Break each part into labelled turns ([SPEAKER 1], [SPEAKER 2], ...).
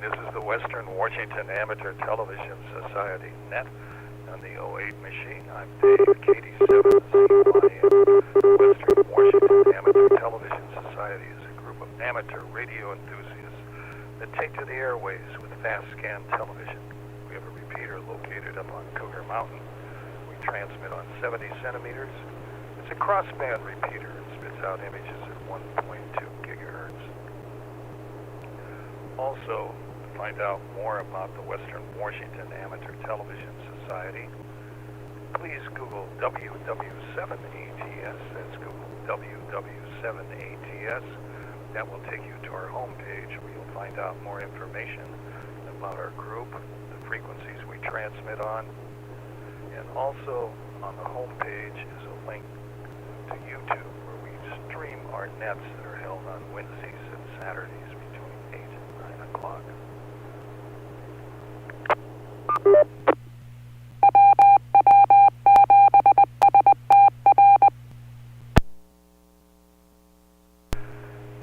[SPEAKER 1] This is the Western Washington Amateur Television Society net on the 08 machine. I'm Dave, KD7CYM. Western Washington Amateur Television Society is a group of amateur radio enthusiasts that take to the airways with fast scan television. We have a repeater located up on Cougar Mountain. We transmit on 70 centimeters. It's a crossband repeater. It spits out images at 1.2 gigahertz. Also, to find out more about the Western Washington Amateur Television Society, please Google WW7ATS. That's Google WW7ATS. That will take you to our homepage where you'll find out more information about our group, the frequencies we transmit on, and also on the homepage is a link to YouTube where we stream our nets that are held on Wednesdays and Saturdays between 8 and 9 o'clock.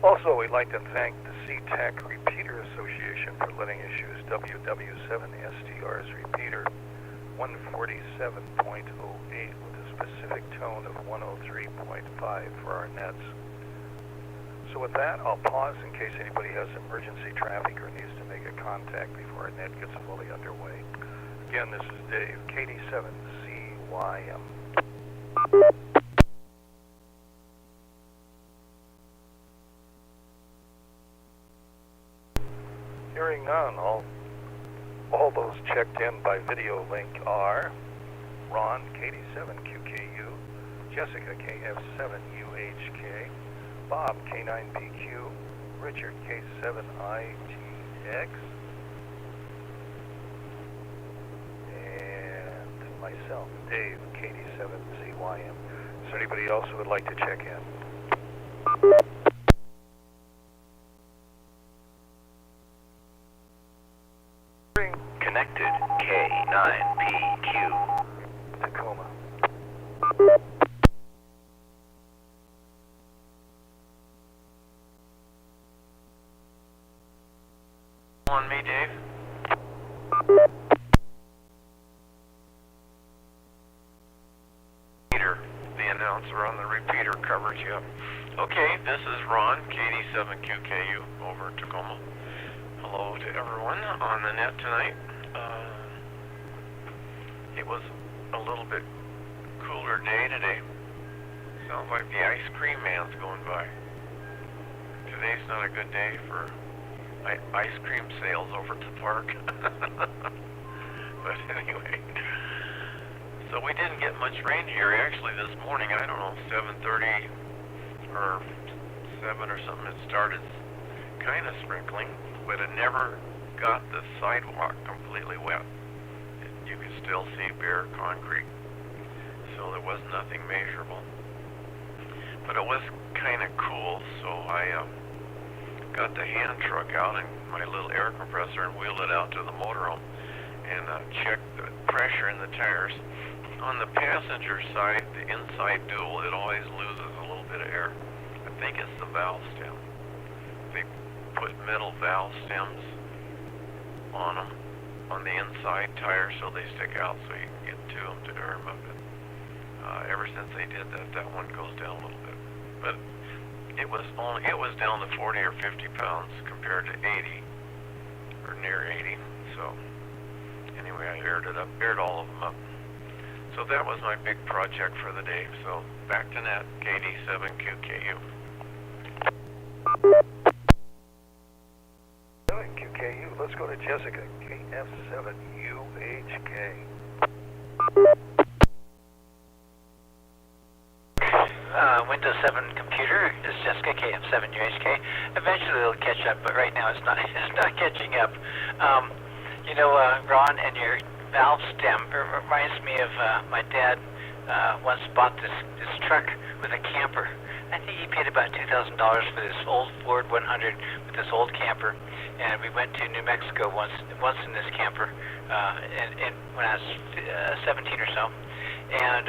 [SPEAKER 1] Also, we'd like to thank the SeaTac Repeater Association for letting us use WW7STR's repeater 147.08 with a specific tone of 103.5 for our nets. So with that, I'll pause in case anybody has emergency traffic or needs to make a contact before our net gets fully underway. Again, this is Dave, KD7CYM. Hearing none, all those checked in by video link are Ron, KD7QKU, Jessica, KF7UHK, Bob, K9BQ, Richard, K7ITX, and myself, Dave, KD7CYM. Is there anybody else who would like to check in?
[SPEAKER 2] Connected, K9PQ.
[SPEAKER 1] Tacoma.
[SPEAKER 2] On me, Dave. Peter, the announcer on the repeater covers you. Okay, this is Ron, KD7QKU over Tacoma. Hello to everyone on the net tonight. It was a little bit cooler day today. Sounds like the ice cream man's going by. Today's not a good day for ice cream sales over at the park. But anyway, so we didn't get much rain here. Actually, this morning, I don't know, 7:30 or 7 or something, it started kind of sprinkling, but it never got the sidewalk completely wet. You could still see bare concrete, so there was nothing measurable. But it was kind of cool, so I got the hand truck out and my little air compressor and wheeled it out to the motorhome and checked the pressure in the tires. On the passenger side, the inside dual, it always loses a little bit of air. I think it's the valve stem. They put metal valve stems on them on the inside tires so they stick out so you can get to them to air them up. Ever since they did that, that one goes down a little bit. But it was down to 40 or 50 pounds compared to 80 or near 80. So anyway, I aired all of them up. So that was my big project for the day. So back to net, KD7QKU.
[SPEAKER 1] QKU. Let's go to Jessica, KF7UHK.
[SPEAKER 3] Windows 7 computer is Jessica, KF7UHK. Eventually it'll catch up, but right now it's not catching up. Ron, and your valve stem reminds me of my dad once bought this truck with a camper. I think he paid about $2,000 for this old Ford 100 with this old camper, and we went to New Mexico once in this camper, and when I was 17 or so, and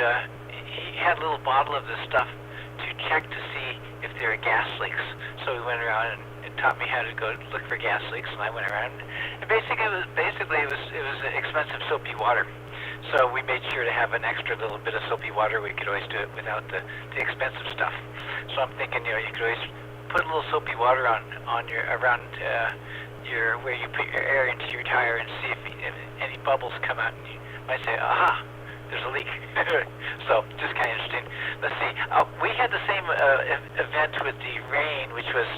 [SPEAKER 3] he had a little bottle of this stuff to check to see if there are gas leaks. So we went around and taught me how to go look for gas leaks, and I went around. And basically it was expensive soapy water. So we made sure to have an extra little bit of soapy water. We could always do it without the expensive stuff. So I'm thinking, you could always put a little soapy water on your around your where you put your air into your tire and see if any bubbles come out, and you might say, aha, there's a leak. So just kind of interesting. Let's see. We had the same event with the rain, which was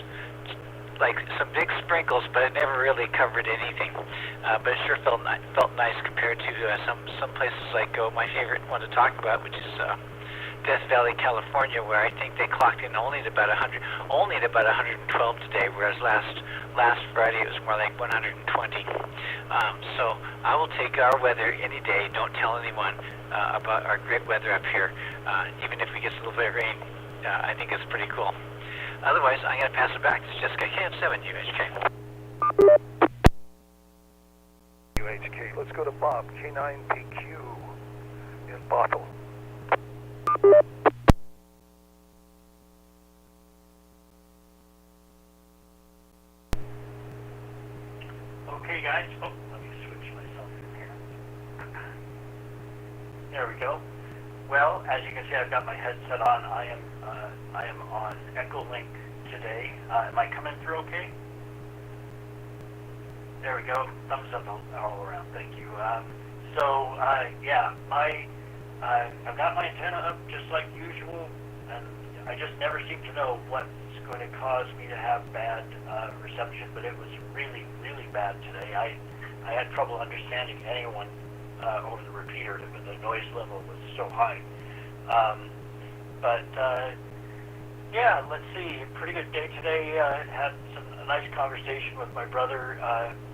[SPEAKER 3] like some big sprinkles, but it never really covered anything. But it sure felt nice compared to some places like my favorite one to talk about, which is Death Valley, California, where I think they clocked in only at about 112 today, whereas last Friday it was more like 120. So I will take our weather any day. Don't tell anyone about our great weather up here, even if we get a little bit of rain. I think it's pretty cool. Otherwise, I'm going to pass it back to Jessica. KF7 UHK.
[SPEAKER 1] UHK. Let's go to Bob. K9PQ in Bottle.
[SPEAKER 4] Okay, guys. Oh, let me switch myself in here. There we go. Well, as you can see, I've got my headset on. I am on Echolink today. Am I coming through okay? There we go. Thumbs up all around. Thank you. Yeah, I've got my antenna up just like usual, and I just never seem to know what's going to cause me to have bad reception, but it was really, really bad today. I had trouble understanding anyone over the repeater. The noise level was so high. Yeah, let's see. Pretty good day today. Had a nice conversation with my brother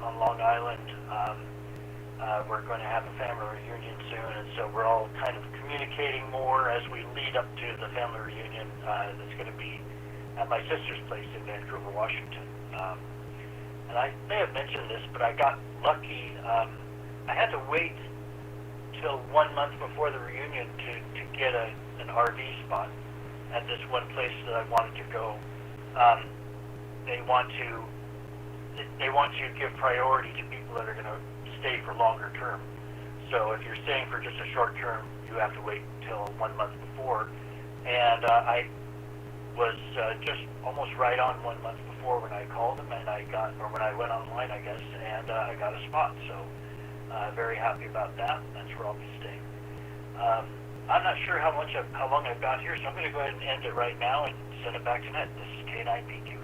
[SPEAKER 4] on Long Island. We're going to have a family reunion soon, and so we're all kind of communicating more as we lead up to the family reunion that's going to be at my sister's place in Vancouver, Washington. And I may have mentioned this, but I got lucky. I had to wait till 1 month before the reunion to get an RV spot at this one place that I wanted to go. They want to give priority to people that are going to stay for longer term. So if you're staying for just a short term, you have to wait until 1 month before. And I was just almost right on 1 month before when I called them, and when I went online, I guess, and I got a spot. So very happy about that. That's where I'll be staying. I'm not sure how long I've got here, so I'm going to go ahead and end it right now and send it back to Ned. This is K9PQ.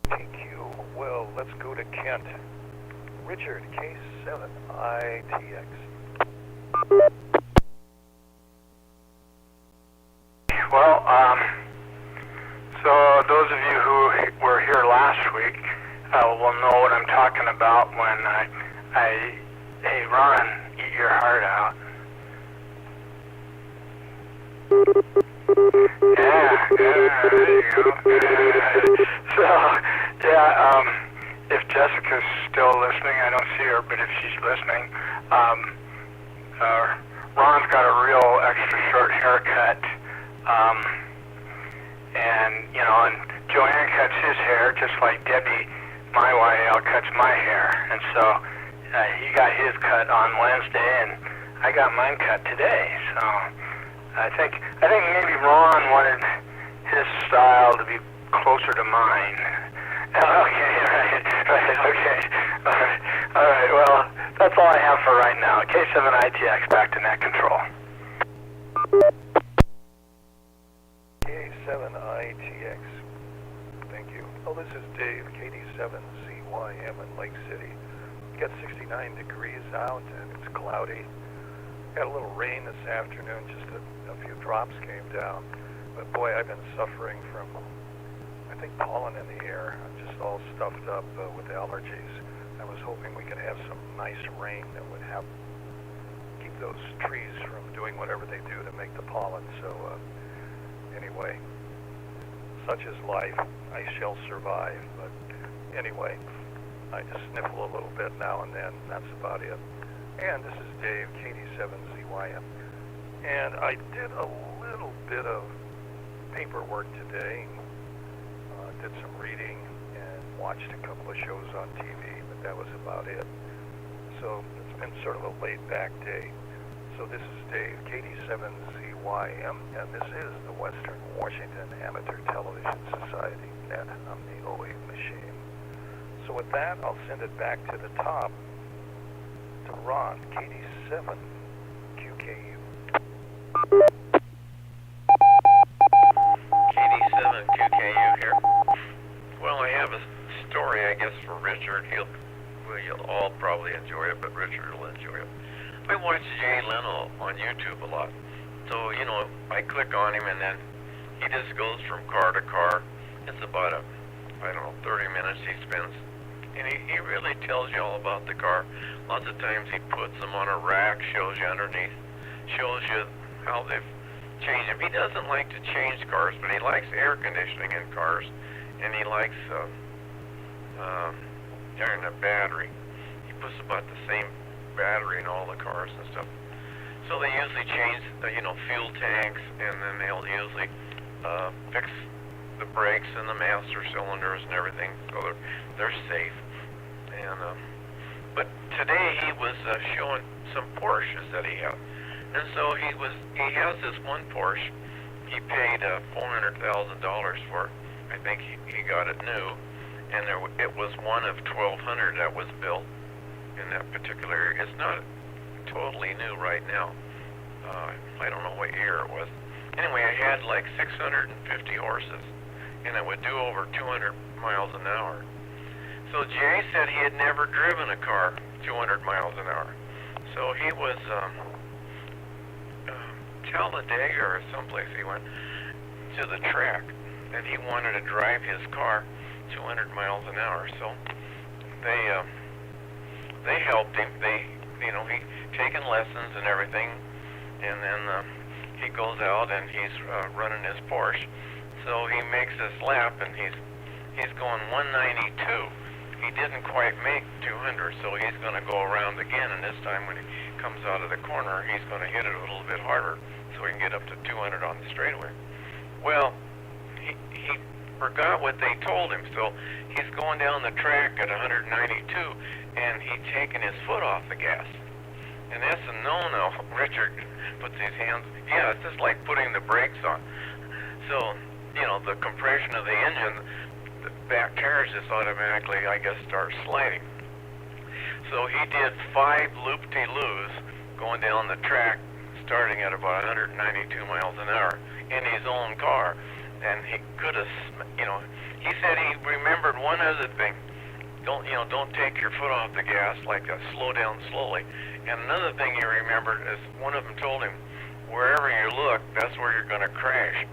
[SPEAKER 1] PQ. Well, let's go to Kent. Richard, K7ITX.
[SPEAKER 5] Well, so those of you who were here last week will know what I'm talking about when hey, Ron, eat your heart out. Yeah, there you go. So, if Jessica's still listening, I don't see her, but if she's listening, Ron's got a real extra short haircut, and Joanne cuts his hair just like Debbie, my YL, cuts my hair, and so he got his cut on Wednesday, and I got mine cut today. So I think maybe Ron wanted his style to be closer to mine. Okay, right, okay. All right, well, that's all I have for right now. K7ITX, back to net control.
[SPEAKER 1] K7ITX. Thank you. Oh, this is Dave, KD7CYM in Lake City. It's got 69 degrees out, and it's cloudy. Had a little rain this afternoon, just a few drops came down. But boy, I've been suffering from, I think, pollen in the air. I'm just all stuffed up with allergies. I was hoping we could have some nice rain that would keep those trees from doing whatever they do to make the pollen. So anyway, such is life. I shall survive. But anyway, I just sniffle a little bit now and then. That's about it. And this is Dave, KD7ZYM. And I did a little bit of paperwork today, did some reading, and watched a couple of shows on TV, but that was about it. So it's been sort of a laid-back day. So this is Dave, KD7ZYM, and this is the Western Washington Amateur Television Society net on the 08 machine. So with that, I'll send it back to the top to Ron, KD7QKU.
[SPEAKER 2] KD7QKU here. Well, I have a story, I guess, for Richard. You'll all probably enjoy it, but Richard will enjoy it. I watch Jay Leno on YouTube a lot. So, I click on him and then he just goes from car to car. It's about 30 minutes he spends. And he really tells you all about the car. Lots of times he puts them on a rack, shows you underneath, shows you how they've changed them. He doesn't like to change cars, but he likes air conditioning in cars, and he likes the battery. He puts about the same battery in all the cars and stuff. So they usually change fuel tanks, and then they'll usually fix the brakes and the master cylinders and everything, so they're safe. And but today he was showing some Porsches that he has, and so he has this one Porsche he paid $400,000 for. I think he got it new, and it was one of 1,200 that was built in that particular area. It's not totally new right now. I don't know what year it was. Anyway, I had like 650 horses, and it would do over 200 miles an hour. So Jay said he had never driven a car 200 miles an hour. So he was Talladega or someplace he went to the track, and he wanted to drive his car 200 miles an hour. So they helped him. He taken lessons and everything, and then he goes out and he's running his Porsche. So he makes this lap and he's going 192. He didn't quite make 200, so he's going to go around again, and this time when he comes out of the corner, he's going to hit it a little bit harder so he can get up to 200 on the straightaway. Well, he forgot what they told him, so he's going down the track at 192, and he's taking his foot off the gas. And that's a no-no. Richard puts his hands, it's just like putting the brakes on. So, the compression of the engine, the back tires just automatically, I guess, start sliding. So he did 5 loop-de-loos going down the track, starting at about 192 miles an hour in his own car. And he could have, he said he remembered one other thing. Don't take your foot off the gas, slow down slowly. And another thing he remembered is one of them told him, wherever you look, that's where you're going to crash.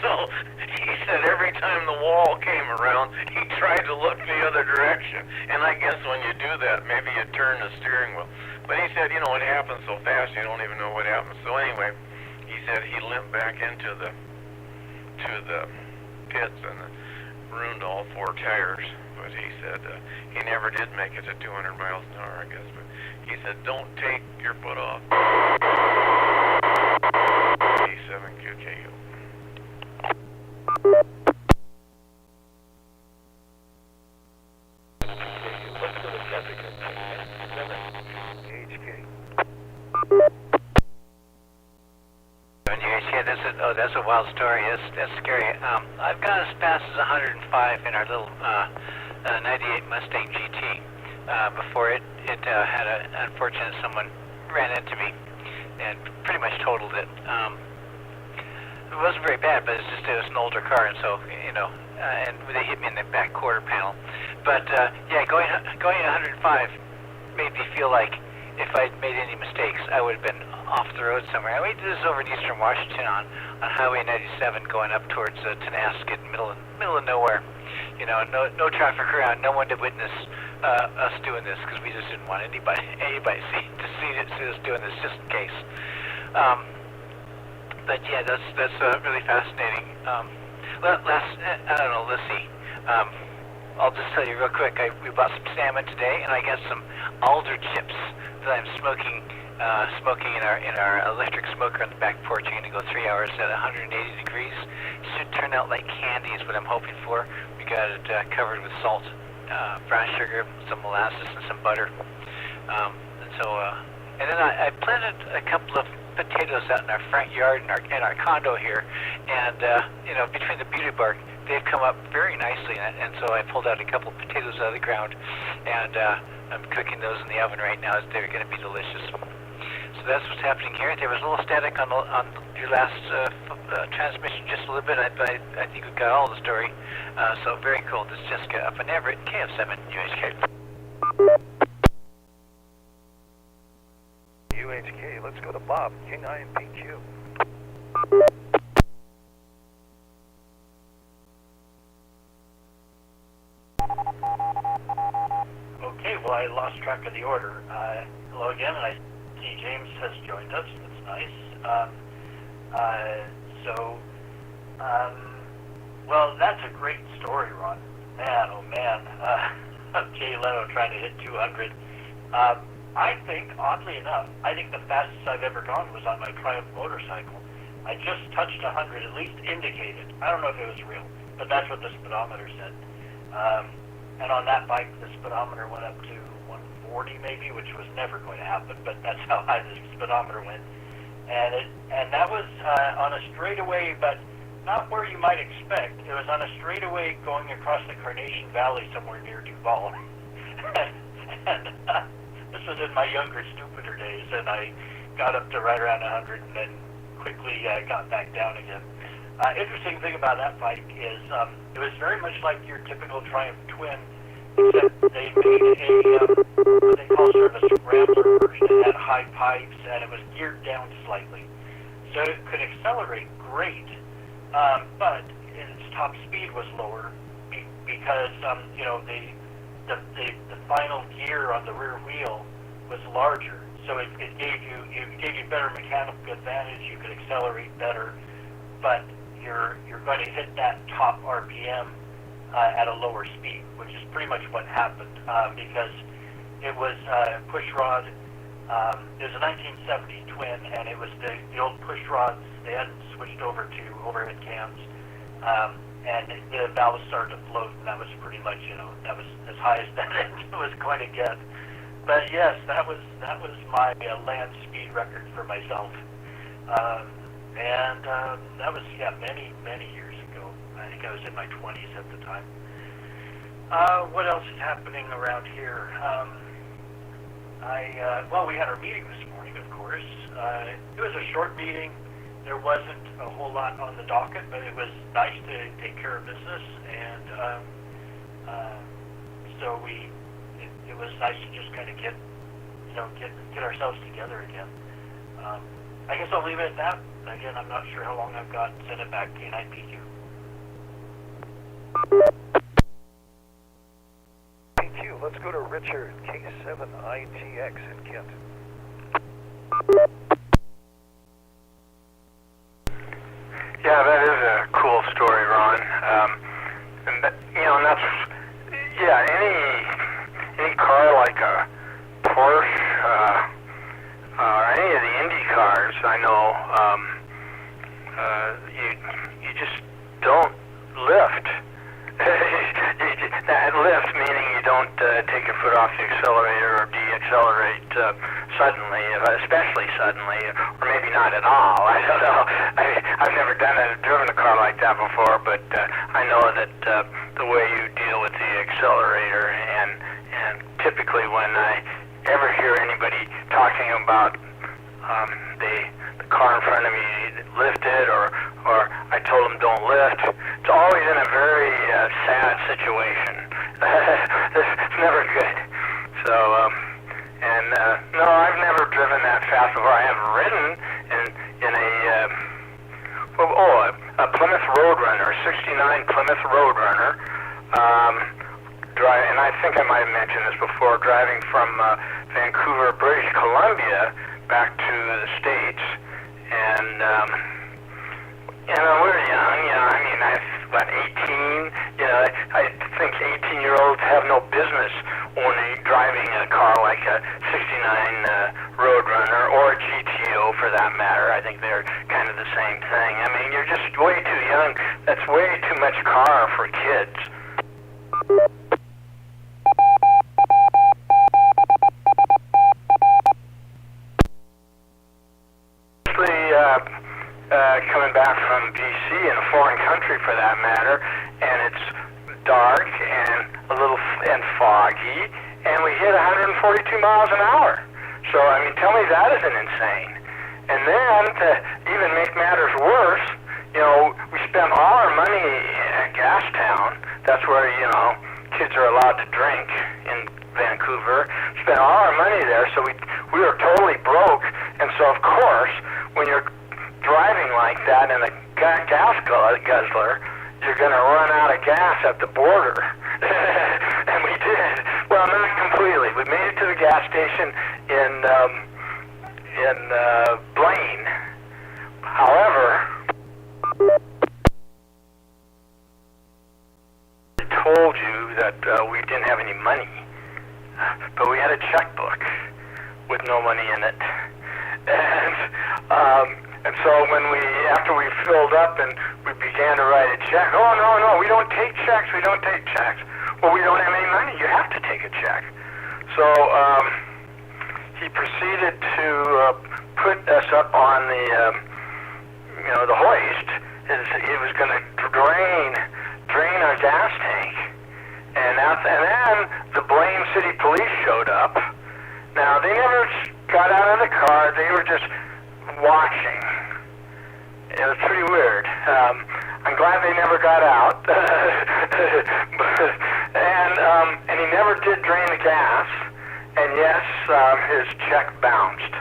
[SPEAKER 2] So he said every time the wall came around, he tried to look the other direction. And I guess when you do that, maybe you turn the steering wheel. But he said, it happens so fast, you don't even know what happens. So anyway, he said he limped back into the pits and ruined all 4 tires. But he said he never did make it to 200 miles an hour, I guess. But he said, don't take your foot off. 7QKU.
[SPEAKER 1] Let's go to subject at 7HK.
[SPEAKER 3] That's a wild story. That's scary. I've gone as fast as 105 in our little 98 Mustang GT. Before it had an unfortunate someone ran into me and pretty much totaled it. It wasn't very bad, but it was an older car, and so and they hit me in the back quarter panel. But going 105 made me feel like if I'd made any mistakes, I would have been off the road somewhere. We did this over in Eastern Washington on Highway 97, going up towards Tenasket, middle of nowhere. No traffic around, no one to witness us doing this, because we just didn't want anybody to see us doing this, just in case. But yeah, that's really fascinating. Let's see. I'll just tell you real quick. We bought some salmon today, and I got some alder chips that I'm smoking in our electric smoker on the back porch. I'm going to go 3 hours at 180 degrees. Should turn out like candy is what I'm hoping for. We got it covered with salt, brown sugar, some molasses, and some butter. And then I planted a couple of potatoes out in our front yard in our condo here, and between the beauty bark, they've come up very nicely, and so I pulled out a couple of potatoes out of the ground, and I'm cooking those in the oven right now. They're going to be delicious. So that's what's happening here. There was a little static on your last transmission, just a little bit. I think we got all the story. So very cool. This is Jessica up in Everett, KF7 UHK.
[SPEAKER 1] UHK, let's go to Bob, K9PQ.
[SPEAKER 4] Okay, well, I lost track of the order. Hello again, and I see James has joined us. That's nice. Well, that's a great story, Ron. Man, oh man. Jay Leno trying to hit 200. I think, oddly enough, I think the fastest I've ever gone was on my Triumph motorcycle. I just touched 100, at least indicated. I don't know if it was real, but that's what the speedometer said. And on that bike, the speedometer went up to 140 maybe, which was never going to happen, but that's how high the speedometer went. And that was on a straightaway, but not where you might expect. It was on a straightaway going across the Carnation Valley somewhere near Duval. This was in my younger, stupider days, and I got up to right around 100 and then quickly got back down again. Interesting thing about that bike is it was very much like your typical Triumph Twin, except they made a what they call sort of a scrambler version. It had high pipes, and it was geared down slightly. So it could accelerate great, but its top speed was lower because the final gear on the rear wheel was larger, so it gave you better mechanical advantage. You could accelerate better, but you're going to hit that top RPM at a lower speed, which is pretty much what happened because it was push rod. It was a 1970 Twin, and it was the old push rods. They hadn't switched over to overhead cams. And the valve started to float, and that was pretty much, that was as high as that was going to get. But yes, that was my land speed record for myself, and that was many years ago. I think I was in my 20s at the time. What else is happening around here? We had our meeting this morning, of course. It was a short meeting. There wasn't a whole lot on the docket, but it was nice to take care of business, and so it was nice to just kind of get ourselves together again. I guess I'll leave it at that. Again, I'm not sure how long I've got. Send it back, K9PQ.
[SPEAKER 1] PQ, let's go to Richard, K7ITX in Kent.
[SPEAKER 5] Yeah, that is a cool story, Ron. And that's any car like a Porsche or any of the Indy cars. I know you just don't lift. That lift meaning you don't take your foot off the accelerator or de-accelerate suddenly, especially suddenly, or maybe not at all. I don't know. I've never driven a car like that before, but I know that the way you deal with the accelerator, and typically when I ever hear anybody talking about the car in front of me lifted, or I told them don't lift, it's always in a very sad situation. It's never good. So, no, I've never driven that fast before. I have ridden in a Plymouth Roadrunner, 69 Plymouth Roadrunner. And I think I might have mentioned this before, driving from Vancouver, British Columbia, back to the States, and we're young. I mean, I was 18. I think 18-year-olds have no business driving a car like a 69 Roadrunner or a GTO for that matter. I think they're kind of the same thing. I mean, you're just way too young. That's way too much car for kids. Coming back from BC in a foreign country for that matter, and it's dark and a little foggy, and we hit 142 miles an hour. So I mean, tell me that isn't insane. And then to even make matters worse, you know, we spent all our money at Gastown. That's where, you know, kids are allowed to drink in Vancouver. Spent all our money there, so we were totally broke. And so of course, when you're driving like that in a gas guzzler, you're going to run out of gas at the border. And we did. Well, not completely. We made it to the gas station in Blaine. However, I told you that we didn't have any money, but we had a checkbook with no money in it. And so after we filled up and we began to write a check, oh, no, we don't take checks. Well, we don't have any money. You have to take a check. So he proceeded to put us up on the hoist. He was going to drain our gas tank. And then the Blaine City Police showed up. Now, they never got out of the car. They were just watching. It was pretty weird. I'm glad they never got out. And he never did drain the gas. And yes, his check bounced.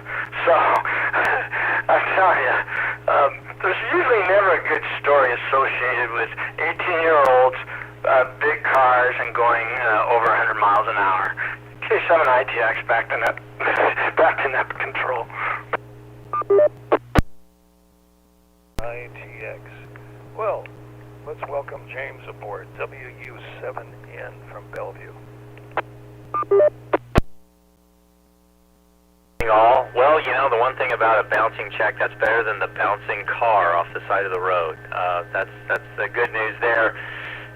[SPEAKER 5] So I tell you, there's usually never a good story associated with 18-year-olds, big cars, and going over 100 miles an hour. K7 ITX back to net control.
[SPEAKER 1] ITX. Well, let's welcome James aboard. WW7N from Bellevue.
[SPEAKER 6] All. Well, you know, the one thing about a bouncing check, that's better than the bouncing car off the side of the road. That's the good news there.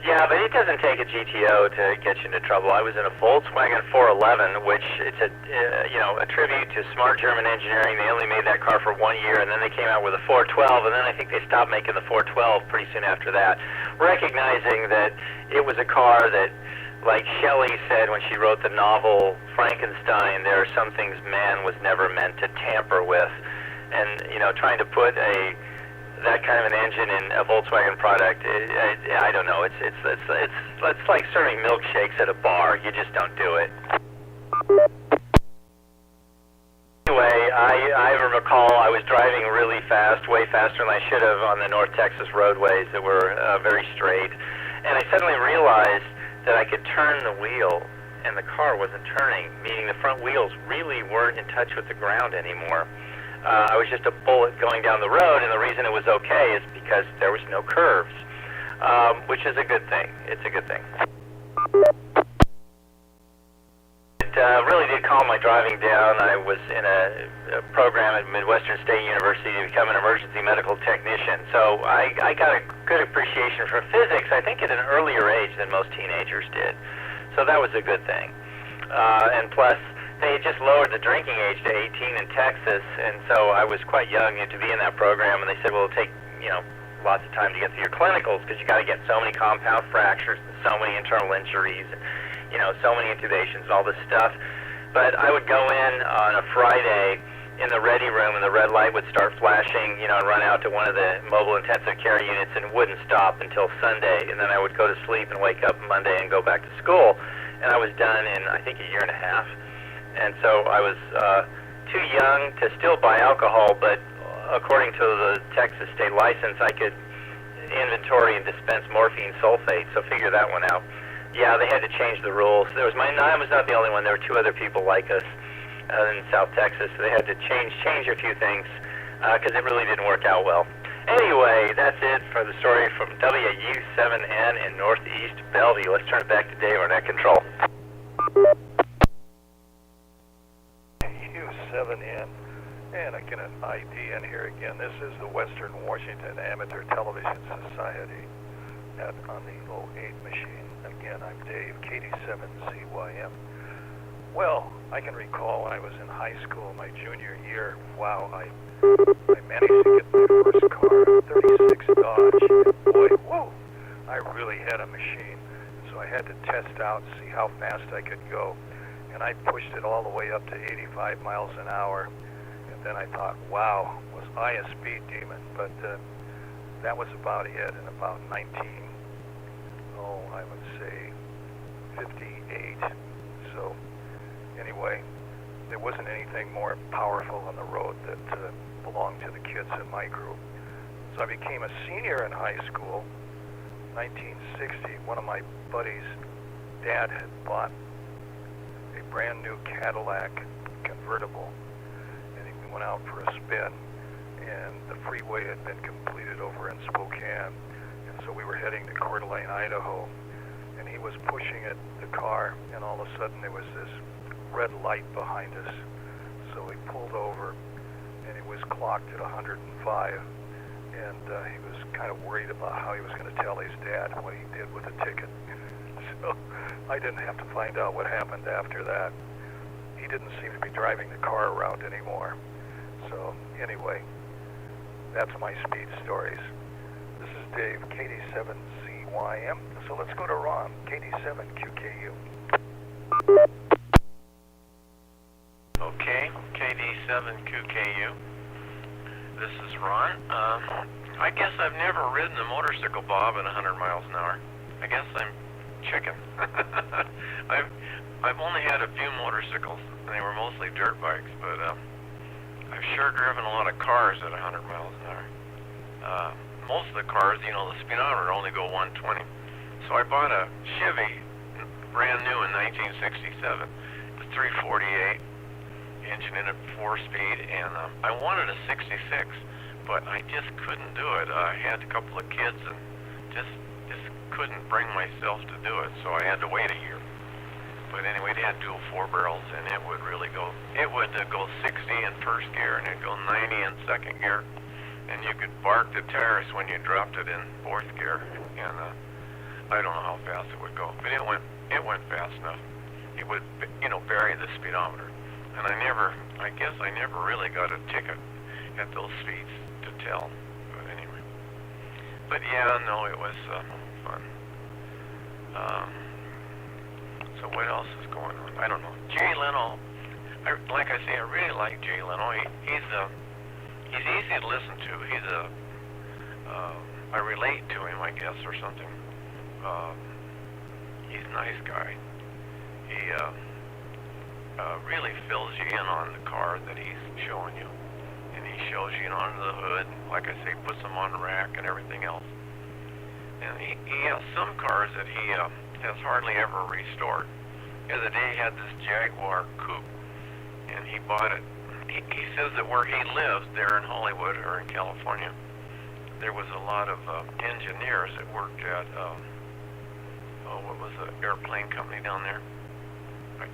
[SPEAKER 6] Yeah, but it doesn't take a GTO to get you into trouble. I was in a Volkswagen 411, which it's a tribute to smart German engineering. They only made that car for 1 year, and then they came out with a 412, and then I think they stopped making the 412 pretty soon after that, recognizing that it was a car that, like Shelley said when she wrote the novel Frankenstein, there are some things man was never meant to tamper with. And, you know, trying to put that kind of an engine in a Volkswagen product, I don't know, it's like serving milkshakes at a bar. You just don't do it. Anyway, I recall I was driving really fast, way faster than I should have on the North Texas roadways that were very straight, and I suddenly realized that I could turn the wheel and the car wasn't turning, meaning the front wheels really weren't in touch with the ground anymore. I was just a bullet going down the road, and the reason it was okay is because there was no curves, which is a good thing. It's a good thing. It really did calm my driving down. I was in a program at Midwestern State University to become an emergency medical technician, so I got a good appreciation for physics, I think at an earlier age than most teenagers did. So that was a good thing. And plus, they had just lowered the drinking age to 18 in Texas, and so I was quite young to be in that program, and they said, well, it'll take, lots of time to get through your clinicals because you got to get so many compound fractures and so many internal injuries and, so many intubations and all this stuff. But I would go in on a Friday in the ready room, and the red light would start flashing, and run out to one of the mobile intensive care units, and it wouldn't stop until Sunday, and then I would go to sleep and wake up Monday and go back to school, and I was done in, I think, a year and a half. And so I was too young to still buy alcohol, but according to the Texas state license, I could inventory and dispense morphine sulfate, so figure that one out. Yeah, they had to change the rules. I was not the only one. There were two other people like us in South Texas, so they had to change a few things because it really didn't work out well. Anyway, that's it for the story from WU7N in Northeast Bellevue. Let's turn it back to Dave on net control.
[SPEAKER 1] And I get an ID in here again. This is the Western Washington Amateur Television Society on the 08 machine. Again, I'm Dave, KD7CYM. Well, I can recall when I was in high school, my junior year, wow, I managed to get my first car, a 36 Dodge. Boy, whoa, I really had a machine. So I had to test out, see how fast I could go. And I pushed it all the way up to 85 miles an hour. And then I thought, wow, was I a speed demon? But that was about it. In about I would say 58. So anyway, there wasn't anything more powerful on the road that belonged to the kids in my group. So I became a senior in high school, 1960. One of my buddies' dad had bought a brand new Cadillac convertible, and he went out for a spin, and the freeway had been completed over in Spokane, and so we were heading to Coeur d'Alene, Idaho, and he was pushing the car, and all of a sudden there was this red light behind us. So he pulled over, and he was clocked at 105, and he was kind of worried about how he was going to tell his dad what he did with the ticket. So I didn't have to find out what happened after that. He didn't seem to be driving the car around anymore. So anyway, that's my speed stories. This is Dave, KD7CYM. So let's go to Ron, KD7QKU.
[SPEAKER 2] Okay, KD7QKU. This is Ron. I guess I've never ridden a motorcycle, Bob, at 100 miles an hour. I guess I'm chicken. I've only had a few motorcycles, and they were mostly dirt bikes, but I've sure driven a lot of cars at 100 miles an hour. Most of the cars, the speedometer only go 120. So I bought a Chevy, brand new in 1967, the 348, engine in at 4-speed, and I wanted a 66, but I just couldn't do it. I had a couple of kids and just couldn't bring myself to do it, so I had to wait a year. But anyway, it had dual 4 barrels, and it would go 60 in first gear, and it'd go 90 in second gear, and you could bark the tires when you dropped it in fourth gear, and I don't know how fast it would go, but it went fast enough. It would, vary the speedometer, and I guess I never really got a ticket at those speeds to tell, but anyway. But yeah, no, it was fun. So what else is going on? I don't know. Jay Leno, like I say, I really like Jay Leno. He's easy to listen to. I relate to him, I guess, or something. He's a nice guy. He really fills you in on the car that he's showing you. And he shows you under the hood, like I say, puts them on the rack and everything else. And he has some cars that he has hardly ever restored. The other day he had this Jaguar coupe, and he bought it. He says that where he lives, there in Hollywood or in California, there was a lot of engineers that worked at, what was the airplane company down there? I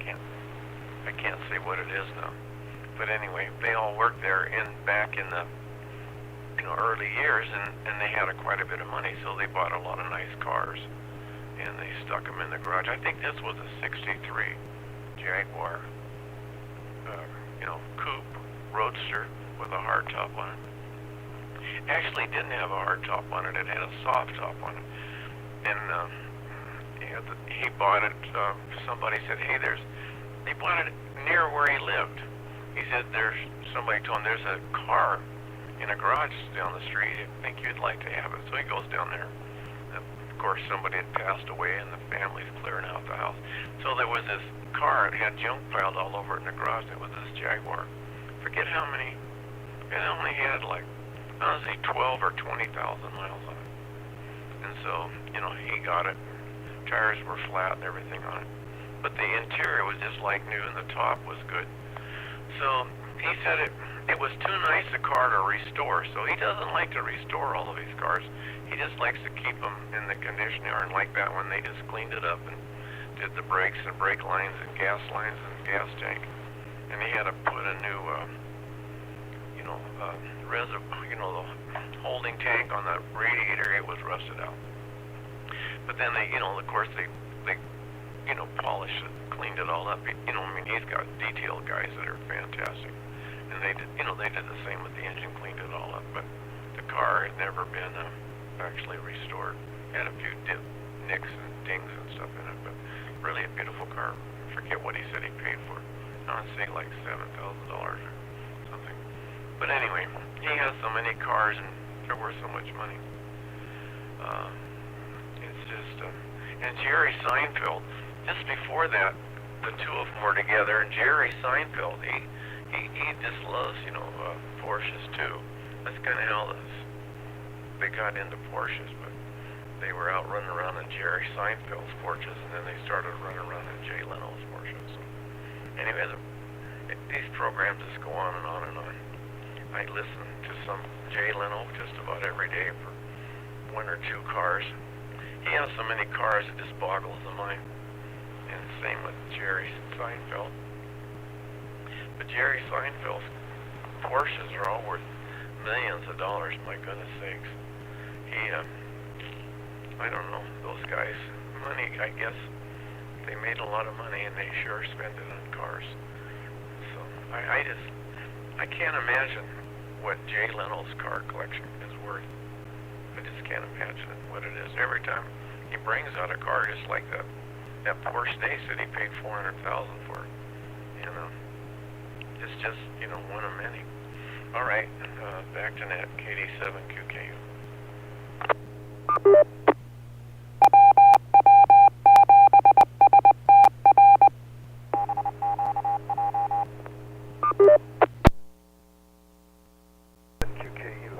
[SPEAKER 2] can't say what it is now. But anyway, they all worked there back in the early years, and they had quite a bit of money, so they bought a lot of nice cars, and they stuck them in the garage. I think this was a '63 Jaguar, coupe roadster with a hard top on it. Actually, it didn't have a hard top on it; it had a soft top on it. And he bought it. Somebody said, "Hey, they bought it near where he lived." He said, somebody told him there's a car in a garage down the street. I think you'd like to have it. So he goes down there. Of course, somebody had passed away, and the family's clearing out the house. So there was this car. It had junk piled all over it in the garage. It was this Jaguar. Forget how many. It only had 12 or 20,000 miles on it. And so, he got it. Tires were flat and everything on it. But the interior was just like new, and the top was good. So he said it was too nice a car to restore, so he doesn't like to restore all of his cars. He just likes to keep them in the condition they are, and like that one, they just cleaned it up and did the brakes and brake lines and gas tank. And he had to put a new the holding tank on the radiator, it was rusted out. But then they, of course they polished it, cleaned it all up. He's got detail guys that are fantastic, and they did the same with the engine, cleaned it all up. But the car had never been actually restored. Had a few nicks and dings and stuff in it, but really a beautiful car. I forget what he said he paid for. I would say like $7,000 or something. But anyway, he has so many cars and they're worth so much money. It's just, and Jerry Seinfeld, just before that, the two of them were together, and Jerry Seinfeld, he just loves, Porsches too. That's kind of how they got into Porsches, but they were out running around in Jerry Seinfeld's Porsches, and then they started running around in Jay Leno's Porsches. So, anyway, these programs just go on and on and on. I listen to some Jay Leno just about every day for one or two cars. He has so many cars it just boggles the mind. And same with Jerry Seinfeld. But Jerry Seinfeld's Porsches are all worth millions of dollars, my goodness sakes. I don't know, those guys, money, I guess, they made a lot of money and they sure spend it on cars. So, I can't imagine what Jay Leno's car collection is worth. I just can't imagine what it is. Every time he brings out a car, just like that Porsche Stace that he paid $400,000 for, it's just, one of many. All right, back to Nat, KD7QKU.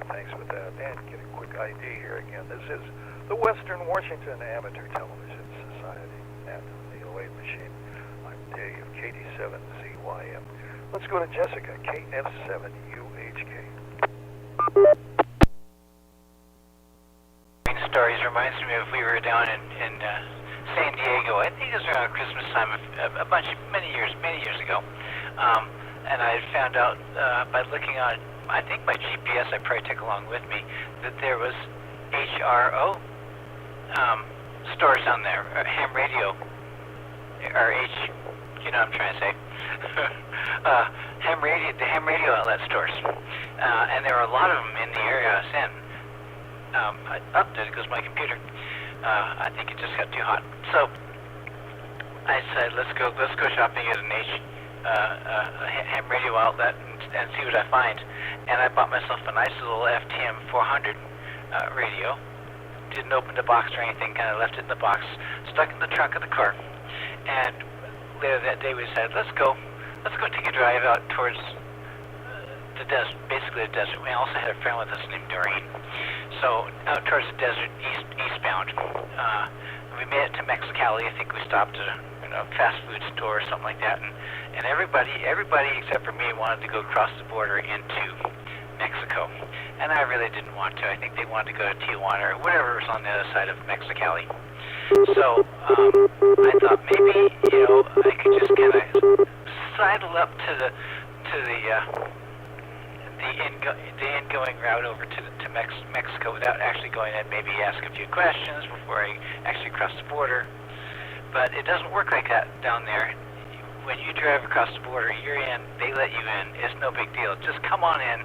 [SPEAKER 1] Thanks for that. And get a quick ID here again. This is the Western Washington Amateur Television Society at the 08 machine. I'm Dave, KD7ZYM. Let's go to Jessica, KF7UHK.
[SPEAKER 3] Stories reminds me of we were down in San Diego. I think it was around Christmas time, many years ago. And I had found out by looking on, I think my GPS I probably took along with me, that there was HRO stores down there, ham radio, or you know what I'm trying to say, the ham radio outlet stores, and there were a lot of them in the area I was in. There goes my computer. I think it just got too hot. So I said, let's go shopping at an ham radio outlet and see what I find. And I bought myself a nice little FTM 400 radio. Didn't open the box or anything, kind of left it in the box, stuck in the trunk of the car. And later that day we said, let's go take a drive out towards the desert, basically the desert. We also had a friend with us named Doreen. So out towards the desert, eastbound. We made it to Mexicali. I think we stopped at a fast food store or something like that. And everybody except for me wanted to go across the border into Mexico. And I really didn't want to. I think they wanted to go to Tijuana or whatever was on the other side of Mexicali. So I thought maybe, I could just kind of sidle up to the ingoing route over to Mexico without actually going in, maybe ask a few questions before I actually cross the border. But it doesn't work like that down there. When you drive across the border, you're in, they let you in. It's no big deal. Just come on in.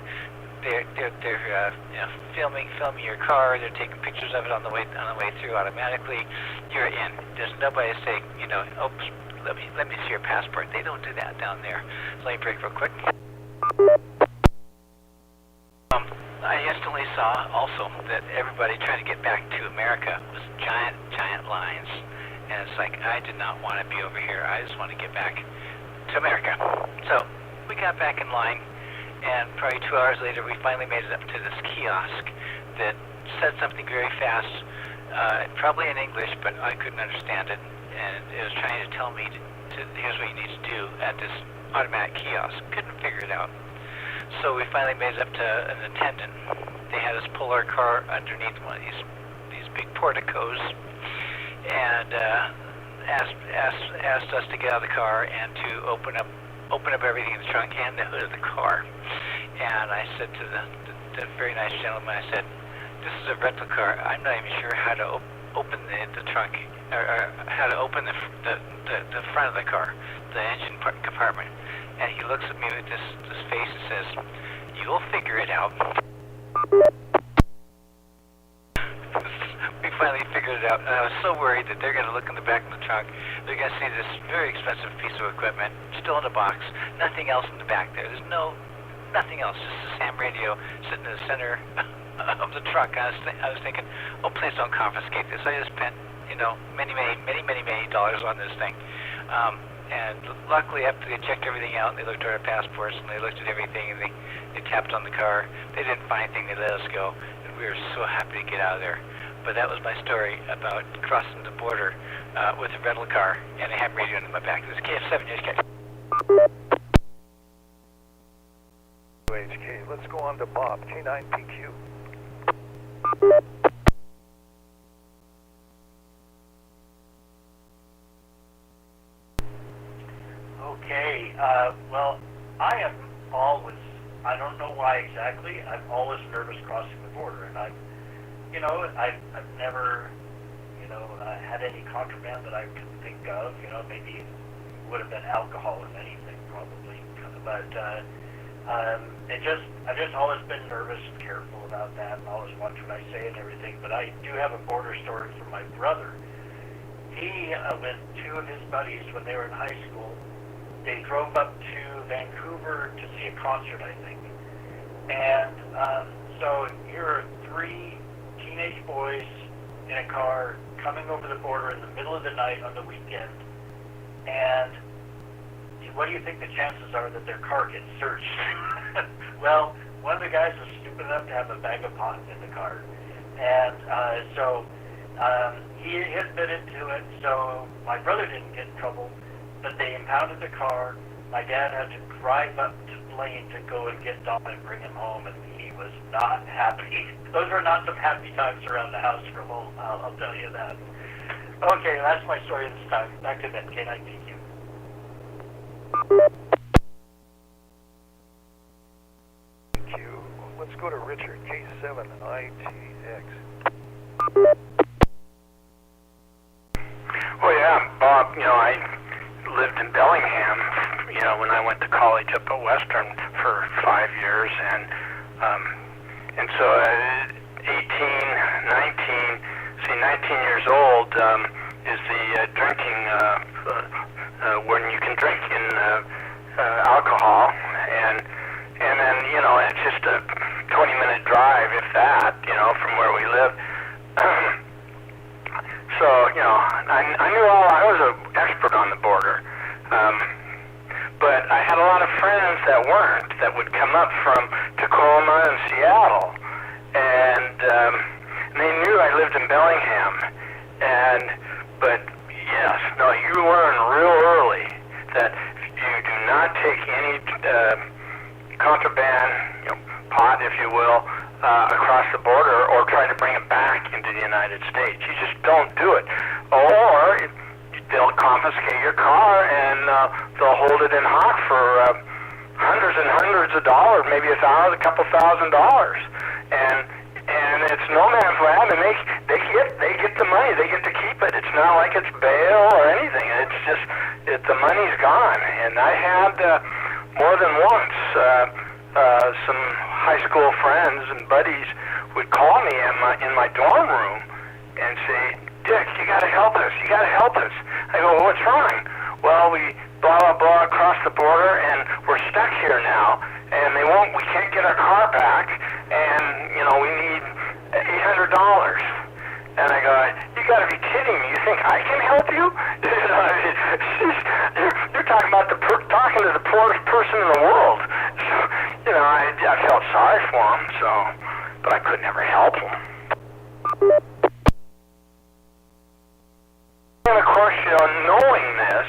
[SPEAKER 3] They're filming your car. They're taking pictures of it on the way through automatically. You're in. There's nobody saying, oops, let me see your passport. They don't do that down there. Let me break real quick. I instantly saw also that everybody trying to get back to America was giant lines. And it's like, I did not want to be over here. I just want to get back to America. So we got back in line, and probably 2 hours later, we finally made it up to this kiosk that said something very fast, probably in English, but I couldn't understand it. And it was trying to tell me, here's what you need to do at this automatic kiosk. Couldn't figure it out. So we finally made it up to an attendant. They had us pull our car underneath one of these big porticos, and asked us to get out of the car and to open up everything in the trunk and the hood of the car. And and I said to the very nice gentleman, I said, "This is a rental car. I'm not even sure how to open the trunk, or how to open the front of the car, the engine compartment." And he looks at me with this face and says, "You'll figure it out." We finally figured it out, and I was so worried that they're going to look in the back of the trunk. They're going to see this very expensive piece of equipment still in a box, nothing else in the back there. There's nothing else, just a ham radio sitting in the center of the truck. I was thinking, oh, please don't confiscate this. I just spent, many dollars on this thing. And luckily, after they checked everything out, and they looked at our passports, and they looked at everything, and they tapped on the car. They didn't find anything. They let us go, and we were so happy to get out of there. But that was my story about crossing the border with a rental car and a ham radio in my back. This is KF7 Newscast.
[SPEAKER 1] HK. Let's go on to Bob, G9PQ.
[SPEAKER 4] Okay, well, I don't know why exactly, I'm always nervous crossing the border, and I've never, had any contraband that I can think of, maybe it would have been alcohol, if anything, probably, but, I've just always been nervous and careful about that, and always watch what I say and everything, but I do have a border story from my brother. He, with two of his buddies, when they were in high school, they drove up to Vancouver to see a concert, I think. And so here are three teenage boys in a car coming over the border in the middle of the night on the weekend. And what do you think the chances are that their car gets searched? Well, one of the guys was stupid enough to have a bag of pot in the car. And so he admitted to it, so my brother didn't get in trouble. But they impounded the car. My dad had to drive up to Blaine to go and get Dom and bring him home, and he was not happy. Those were not some happy times around the house for a while, I'll tell you that. Okay, that's my story this time. Back to Ben, K9PQ.
[SPEAKER 1] Let's go to Richard, K7ITX.
[SPEAKER 5] Well, yeah, Bob, I lived in Bellingham, when I went to college up at Western for 5 years, and so 19 years old is the drinking, when you can drink in alcohol, and then, it's just a 20-minute drive, if that, from where we live. So, I knew I was an expert on the border. But I had a lot of friends that weren't, that would come up from Tacoma and Seattle. And they knew I lived in Bellingham. But yes, no, you learn real early that you do not take any contraband, pot, if you will, across the border or try to bring it back into the United States. You just don't do it. Or they'll confiscate your car and they'll hold it in hock for hundreds and hundreds of dollars, maybe a couple $1,000. And it's no man's land, and they get the money, they get to keep it. It's not like it's bail or anything. It's just the money's gone. And I had more than once some high school friends and buddies would call me in my dorm room and say, "Dick, you got to help us. You got to help us." I go, "Well, what's wrong?" "Well, we blah blah blah across the border, and we're stuck here now, and we can't get our car back, and we need $800. And I go, "You got to be kidding me! You think I can help you?" You're talking about talking to the poorest person in the world. So, I felt sorry for him. But I could never help him. And of course, knowing this,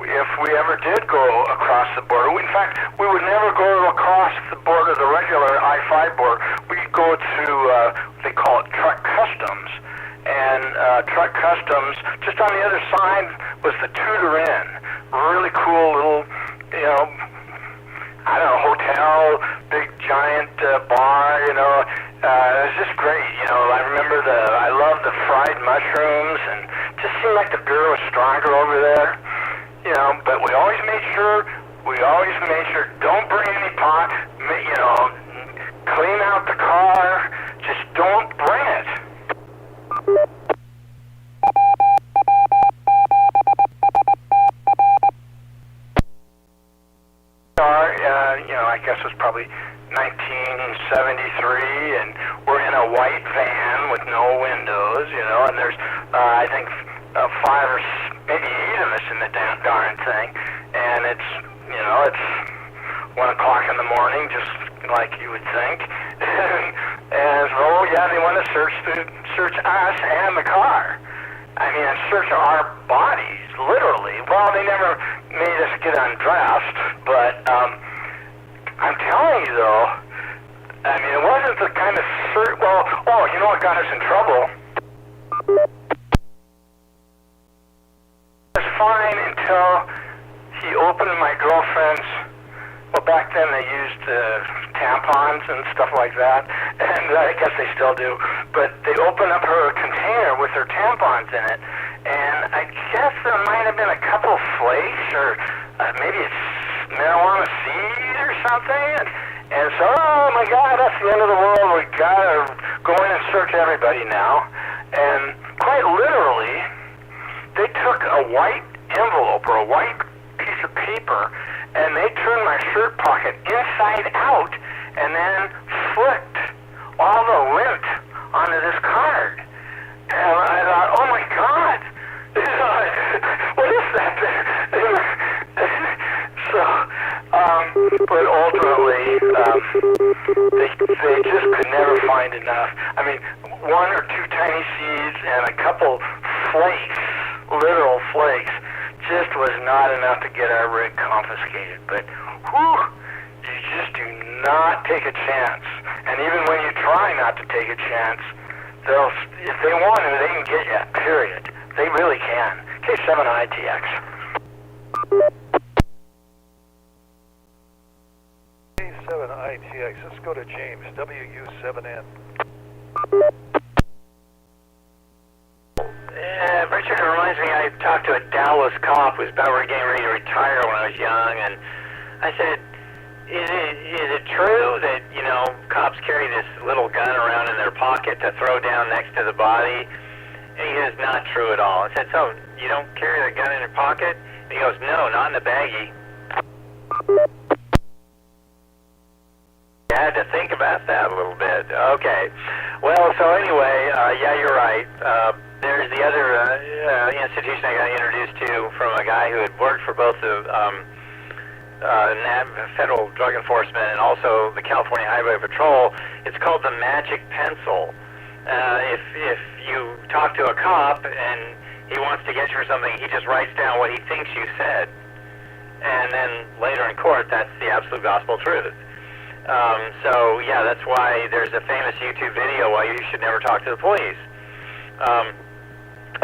[SPEAKER 5] if we ever did go across the border, in fact, we would never go across the border, the regular I-5 border. We'd go to, they call it truck customs. And truck customs, just on the other side was the Tudor Inn. Really cool little, hotel, big the bar, you know. It was just great, you know. I love the fried mushrooms, and just seemed like the beer was stronger over there, you know. But we always made sure, don't bring any pot, you know, clean out the car, just don't bring it. You know, I guess it was probably 1973, and we're in a white van with no windows, you know, and there's, I think, 5 or maybe 8 of us in the darn thing, and it's, you know, it's 1 o'clock in the morning, just like you would think, and so, yeah, they want to search us and the car. I mean, search our bodies, literally. Well, they never made us get undressed, but I'm telling you, though, I mean, it wasn't the kind of search. Well, oh, you know what got us in trouble? It was fine until he opened my girlfriend's. Well, back then they used tampons and stuff like that, and I guess they still do. But they opened up her container with her tampons in it, and I guess there might have been a couple flakes, or maybe it's marijuana seed or something. And so, oh my God, that's the end of the world. We gotta go in and search everybody now. And quite literally, they took a white envelope or a white piece of paper, and they turned my shirt pocket inside out and then flicked all the lint onto this card. And I thought, oh my God, what is that? So, but ultimately, they just could never find enough. I mean, 1 or 2 tiny seeds and a couple flakes, literal flakes, just was not enough to get our rig confiscated. But, whew, you just do not take a chance. And even when you try not to take a chance, if they want to, they can get you, period. They really can. K7ITX.
[SPEAKER 1] K7ITX, let's go to James, WU7N.
[SPEAKER 6] Richard, it reminds me, I talked to a Dallas cop who was about getting ready to retire when I was young, and I said, is it true that, you know, cops carry this little gun around in their pocket to throw down next to the body? And he says, not true at all. I said, so, you don't carry the gun in your pocket? And he goes, no, not in the baggie. I had to think about that a little bit. Okay. Well, so anyway, yeah, you're right. There's the other institution I got introduced to from a guy who had worked for both the Federal Drug Enforcement and also the California Highway Patrol. It's called the Magic Pencil. If you talk to a cop and he wants to get you for something, he just writes down what he thinks you said. And then later in court, that's the absolute gospel truth. So, yeah, that's why there's a famous YouTube video why you should never talk to the police. And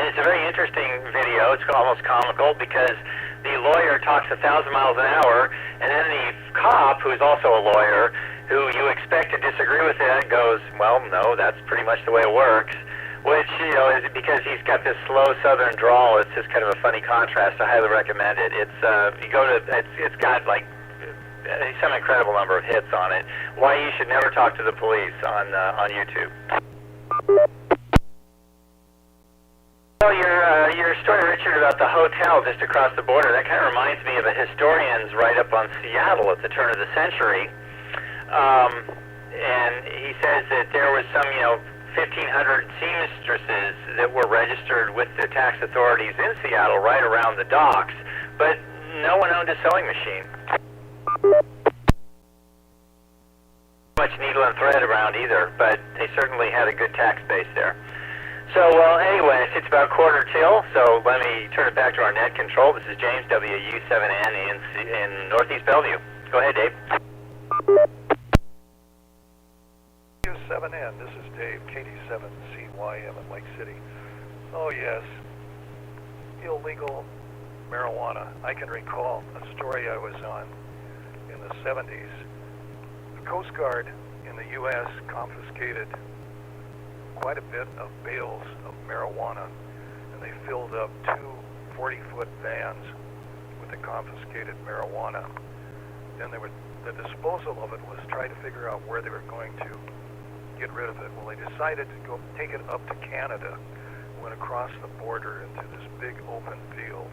[SPEAKER 6] it's a very interesting video. It's almost comical because the lawyer talks 1,000 miles an hour, and then the cop, who's also a lawyer, who you expect to disagree with it, goes, well, no, that's pretty much the way it works, which, you know, is because he's got this slow southern drawl. It's just kind of a funny contrast. I highly recommend it. It's it's got like some incredible number of hits on it. Why you should never talk to the police on YouTube. Well, your story, Richard, about the hotel just across the border, that kind of reminds me of a historian's write-up on Seattle at the turn of the century. And he says that there was some, 1,500 seamstresses that were registered with the tax authorities in Seattle right around the docks, but no one owned a sewing machine. Much needle and thread around either, but they certainly had a good tax base there. So, well, anyway, it's about 1:15, so let me turn it back to our net control. This is James, WU7N in Northeast Bellevue. Go ahead, Dave.
[SPEAKER 1] WU7N, this is Dave, KD7CYM in Lake City. Oh, yes, illegal marijuana. I can recall a story I was on in the 70s. The Coast Guard in the U.S. confiscated quite a bit of bales of marijuana, and they filled up two 40-foot vans with the confiscated marijuana. Then the disposal of it was try to figure out where they were going to get rid of it. Well, they decided to go take it up to Canada, went across the border into this big open field,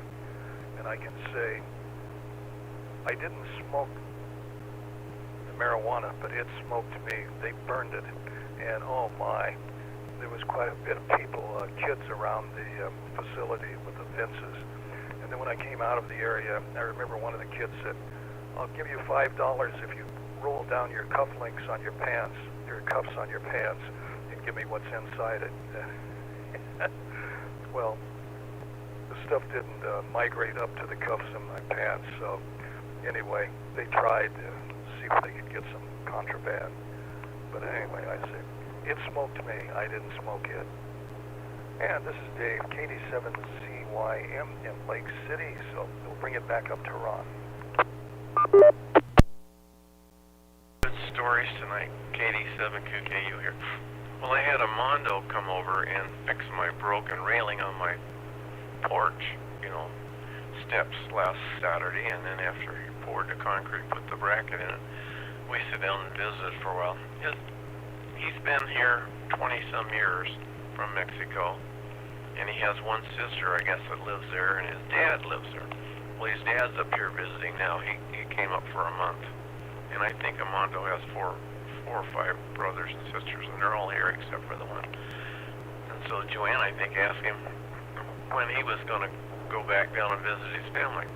[SPEAKER 1] and I can say I didn't smoke the marijuana, but it smoked me. They burned it, and oh my, there was quite a bit of people, kids around the facility with the fences. And then when I came out of the area, I remember one of the kids said, "I'll give you $5 if you roll down your cufflinks on your pants, your cuffs on your pants, and give me what's inside it." Well, the stuff didn't migrate up to the cuffs in my pants, so anyway, they tried to see if they could get some contraband. But anyway, I said, it smoked me, I didn't smoke it. And this is Dave, KD7CYM in Lake City, so we'll bring it back up to Ron.
[SPEAKER 2] Good stories tonight, KD7QKU here. Well, I had a Mondo come over and fix my broken railing on my porch, steps last Saturday, and then after he poured the concrete, put the bracket in it, we sat down and visited for a while. He's been here 20-some years from Mexico, and he has one sister, I guess, that lives there, and his dad lives there. Well, his dad's up here visiting now. He came up for a month, and I think Armando has four or five brothers and sisters, and they're all here except for the one. And so Joanne, I think, asked him when he was going to go back down and visit his family.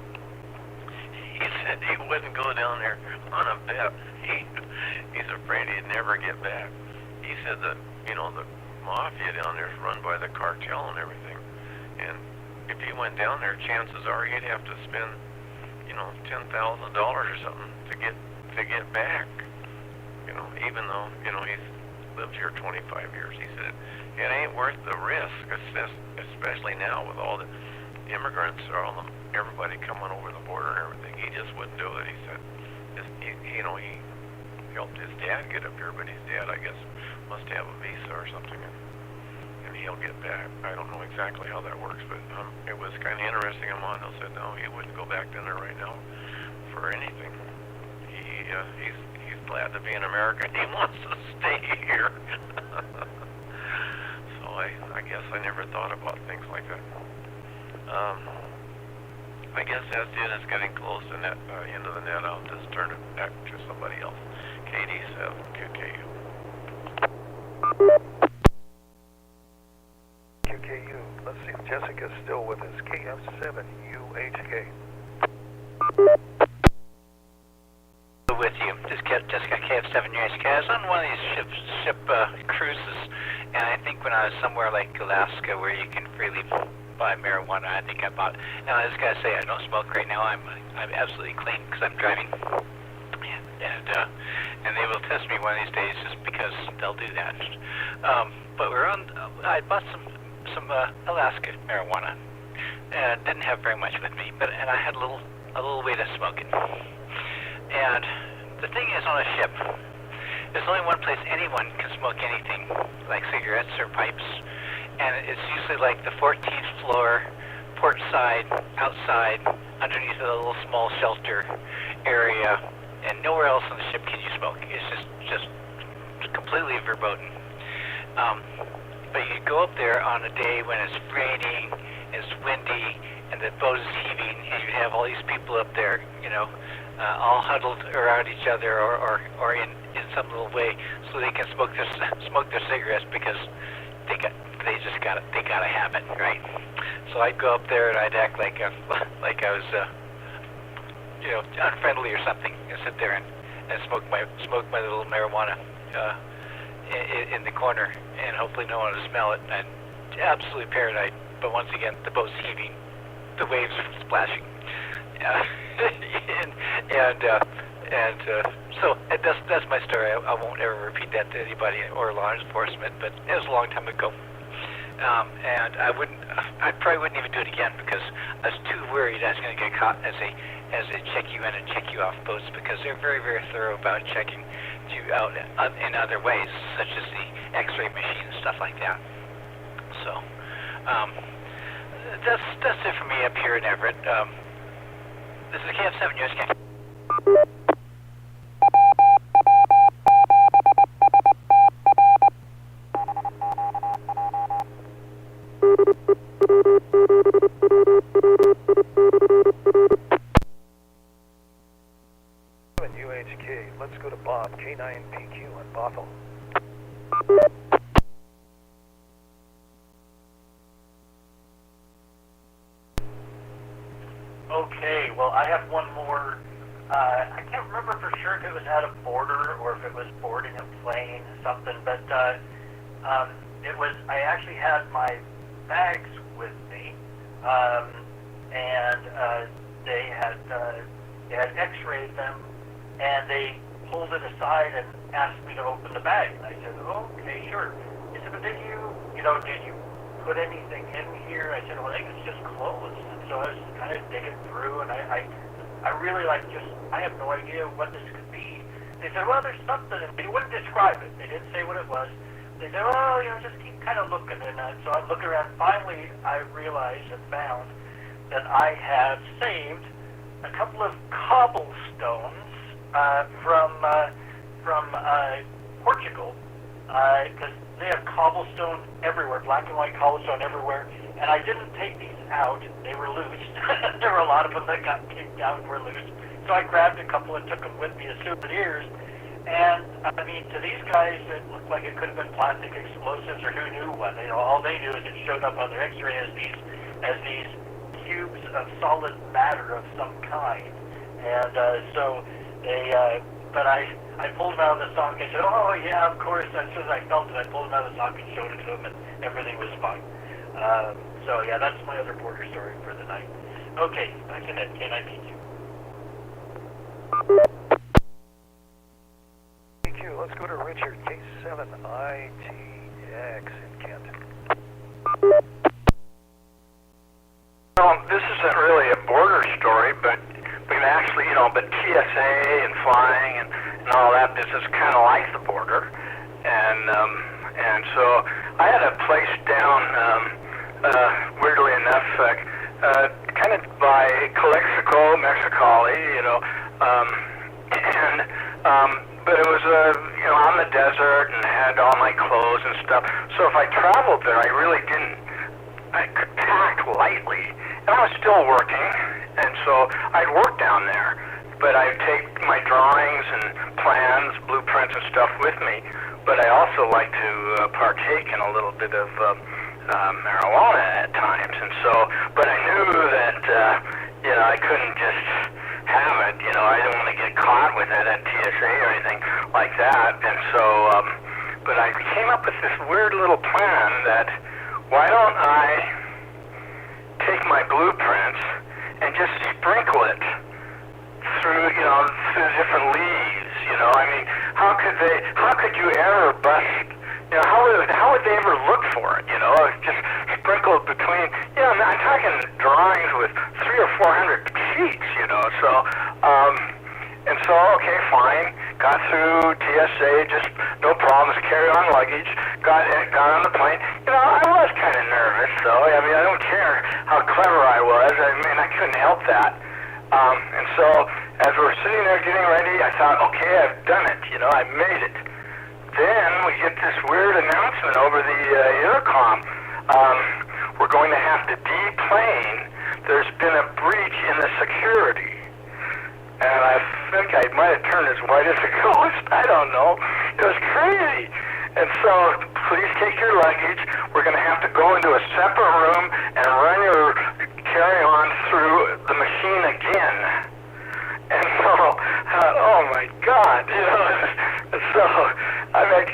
[SPEAKER 2] He said he wouldn't go down there on a bet. He's afraid he'd never get back. He said that, the mafia down there is run by the cartel and everything. And if he went down there, chances are he'd have to spend, $10,000 or something to get back. Even though, he's lived here 25 years. He said it ain't worth the risk, especially now with all the immigrants, everybody coming over the border and everything. He just wouldn't do it. He said, he helped his dad get up here, but his dad, I guess, must have a visa or something, and he'll get back. I don't know exactly how that works, but it was kind of interesting. Armando said no, he wouldn't go back down there right now for anything. He's glad to be an American. He wants to stay here. So I guess I never thought about things like that. I guess as it is getting close to end of the net, I'll just turn it back to somebody else. KD7QKU.
[SPEAKER 1] QKU. Let's see if Jessica's still with us. KF7UHK.
[SPEAKER 3] With you. This is Jessica, KF7UHK. I was on one of these ship cruises, and I think when I was somewhere like Alaska where you can freely buy marijuana, I think I bought. Now I just gotta say, I don't smoke right now. I'm absolutely clean because I'm driving, and they will test me one of these days just because they'll do that. But I bought some Alaska marijuana, and didn't have very much with me, and I had a little way to smoke it. And the thing is, on a ship, there's only one place anyone can smoke anything, like cigarettes or pipes. And it's usually like the 14th floor, port side, outside, underneath a little small shelter area, and nowhere else on the ship can you smoke. It's just completely verboten. But you go up there on a day when it's raining, it's windy, and the boat is heaving, and you have all these people up there, all huddled around each other or in some little way, so they can smoke their cigarettes because they gotta have it, right? So I'd go up there and I'd act like I was, unfriendly or something, and sit there and smoke my little marijuana in the corner, and hopefully no one would smell it. And absolutely paranoid, but once again, the boat's heaving, the waves are splashing, so that's my story. I won't ever repeat that to anybody or law enforcement, but it was a long time ago. And I probably wouldn't even do it again because I was too worried I was going to get caught as they check you in and check you off boats, because they're very, very thorough about checking you out in other ways, such as the X-ray machine and stuff like that. So that's it for me up here in Everett. This is the KF7 USK.
[SPEAKER 1] UHK, let's go to Bob, K9PQ in Bothell.
[SPEAKER 4] Okay, well, I have one more. I can't remember for sure if it was at a border or if it was boarding a plane or something, but it was. I actually had my bags with me, and they had X-rayed them, and they pulled it aside and asked me to open the bag. And I said, oh, okay, sure. He said, but did you put anything in here? I said, well, I think it's just clothes. And so I was kind of digging through, and I really I have no idea what this could be. They said, well, there's something. They wouldn't describe it. They didn't say what it was. They said, well, just keep kind of looking. And so I'm looking around. Finally, I realized and found that I had saved a couple of cobblestones from Portugal, because they have cobblestone everywhere, black and white cobblestone everywhere, and I didn't take these out. They were loose. There were a lot of them that got kicked out and were loose. So I grabbed a couple and took them with me as souvenirs. And, I mean, to these guys, it looked like it could have been plastic explosives or who knew what. All they knew is it showed up on their X-ray as these cubes of solid matter of some kind. And so they, but I pulled them out of the socket and said, oh yeah, of course. As soon as I felt it, I pulled them out of the socket and showed it to them, and everything was fine. So yeah, that's my other border story for the night. Okay, back in it, K9PQ.
[SPEAKER 1] PQ, let's go to Richard, K7ITX in Kent.
[SPEAKER 5] Well, this isn't really a border story, but actually, but TSA and flying and all that business kind of like the border, and so I had a place down, weirdly enough, kind of by Calexico, Mexicali, but it was on the desert and had all my clothes and stuff. So if I traveled there, I really didn't. I could pack lightly, and I was still working, and so I'd work down there, but I'd take my drawings and plans, blueprints and stuff with me, but I also like to partake in a little bit of marijuana at times, and so, but I knew that, I couldn't just have it, I didn't want to get caught with it at TSA or anything like that, and so, but I came up with this weird little plan that, why don't I take my blueprints and just sprinkle it through, through different leaves, I mean, how could you ever bust, how would they ever look for it, just sprinkled between, I'm talking drawings with 300 or 400 sheets, so, and so, okay, fine, got through TSA, just no problems, carry on luggage, got on the plane. I was kind of nervous, though. I mean, I don't care how clever I was. I mean, I couldn't help that. And so, as we were sitting there getting ready, I thought, okay, I've done it. I made it. Then we get this weird announcement over the intercom. We're going to have to deplane. There's been a breach in the security. And I think I might have turned as white as a ghost. I don't know. It was crazy. And so, please take your luggage. We're going to have to go into a separate room and run your carry-on through the machine again. And so, oh my God, so, I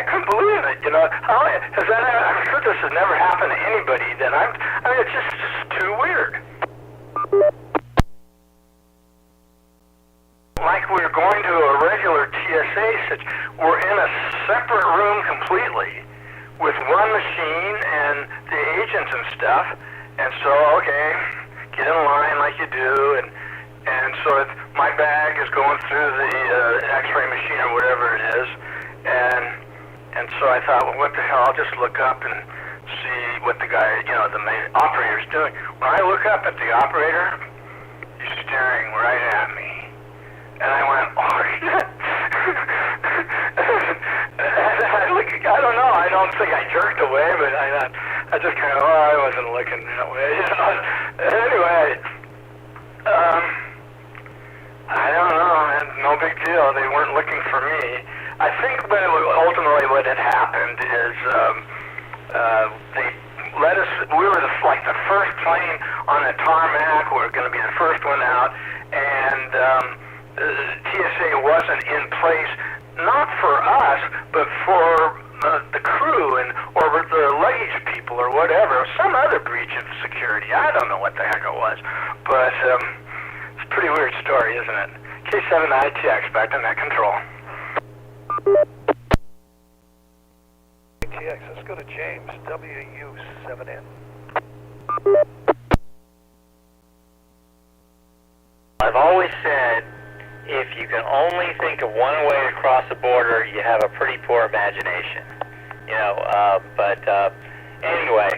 [SPEAKER 5] couldn't believe it, How has that, I'm sure this has never happened to anybody, it's just too weird. Like we're going to a regular TSA, we're in a separate room completely with one machine and the agents and stuff. And so, okay, get in line like you do, and And so my bag is going through the X-ray machine or whatever it is, and so I thought, well, what the hell? I'll just look up and see what the guy, the main operator's doing. When I look up at the operator, he's staring right at me, and I went, oh shit! I don't know. I don't think I jerked away, but I just kind of, I wasn't looking that way. Anyway, I don't know. No big deal. They weren't looking for me. I think ultimately what had happened is they let us. We were like the first plane on the tarmac. We were going to be the first one out, and TSA wasn't in place, not for us, but for the crew or the luggage people or whatever. Some other breach of security. I don't know what the heck it was, but it's a pretty weird story, isn't it? K7ATS back to net control.
[SPEAKER 1] ATX, let's go to James, WW7N.
[SPEAKER 6] I've always said, if you can only think of one way to cross a border, you have a pretty poor imagination. Anyway,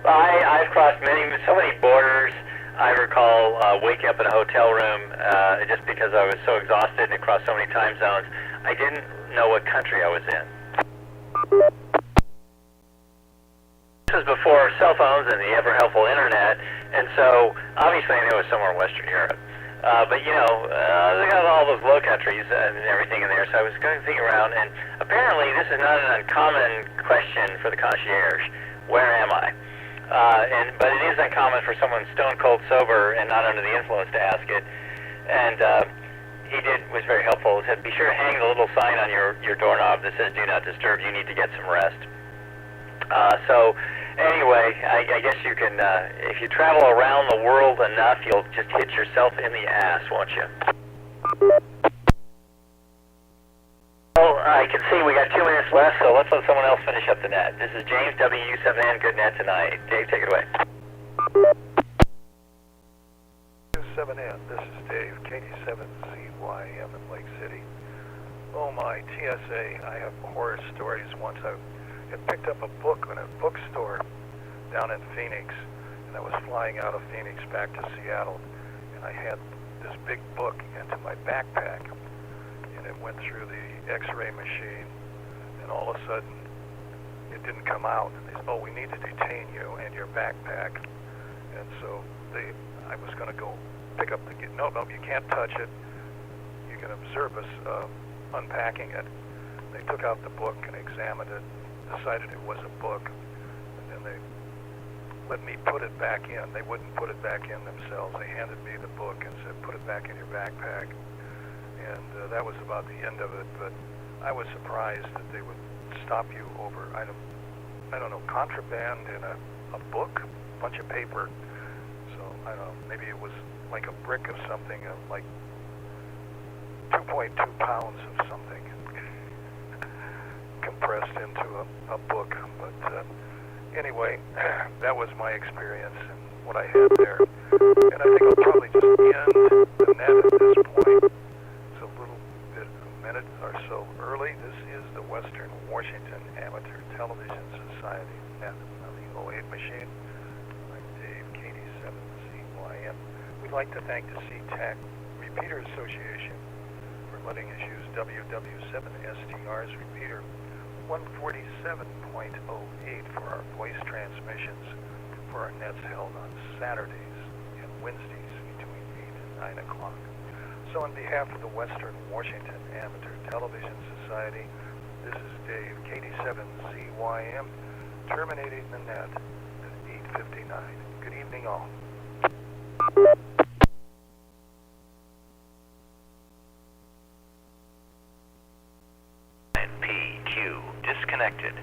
[SPEAKER 6] I've crossed so many borders. I recall waking up in a hotel room just because I was so exhausted and across so many time zones. I didn't know what country I was in. This was before cell phones and the ever-helpful internet, and so obviously I knew it was somewhere in Western Europe. But they got all those low countries and everything in there, so I was going to think around, and apparently this is not an uncommon question for the concierge. Where am I? But it is uncommon for someone stone cold sober and not under the influence to ask it. And he was very helpful. He said, be sure to hang the little sign on your doorknob that says do not disturb. You need to get some rest. So anyway, I guess you can, if you travel around the world enough, you'll just hit yourself in the ass, won't you? Well, I can see we got 2 minutes left, so let's let someone else finish up the net. This is James, WU7N, good net tonight. Dave, take it away.
[SPEAKER 1] WW7N, this is Dave, KD7ZYM in Lake City. Oh my, TSA, I have horror stories. Once I had picked up a book in a bookstore down in Phoenix, and I was flying out of Phoenix back to Seattle, and I had this big book into my backpack, and it went through the X-ray machine, and all of a sudden it didn't come out. And they said, oh, we need to detain you and your backpack. And so I was going to go pick up no, you can't touch it. You can observe us unpacking it. They took out the book and examined it, decided it was a book, and then they let me put it back in. They wouldn't put it back in themselves. They handed me the book and said, put it back in your backpack. And that was about the end of it, but I was surprised that they would stop you over, I don't know, contraband in a book, a bunch of paper. So, I don't know, maybe it was like a brick of something, like 2.2 pounds of something compressed into a book. But anyway, that was my experience and what I had there. And I think I'll probably just end the net at this point. It's a little bit, a minute or so early. This is the Western Washington Amateur Television Society net on the 08 machine. I'm Dave, KD7ZYM. We'd like to thank the SeaTac Repeater Association for letting us use WW7STR's repeater 147.08 for our voice transmissions for our nets held on Saturdays and Wednesdays between 8 and 9 o'clock. So on behalf of the Western Washington Amateur Television Society, this is Dave, KD7ZYM, terminating the net at 8:59. Good evening all.
[SPEAKER 6] PQ disconnected.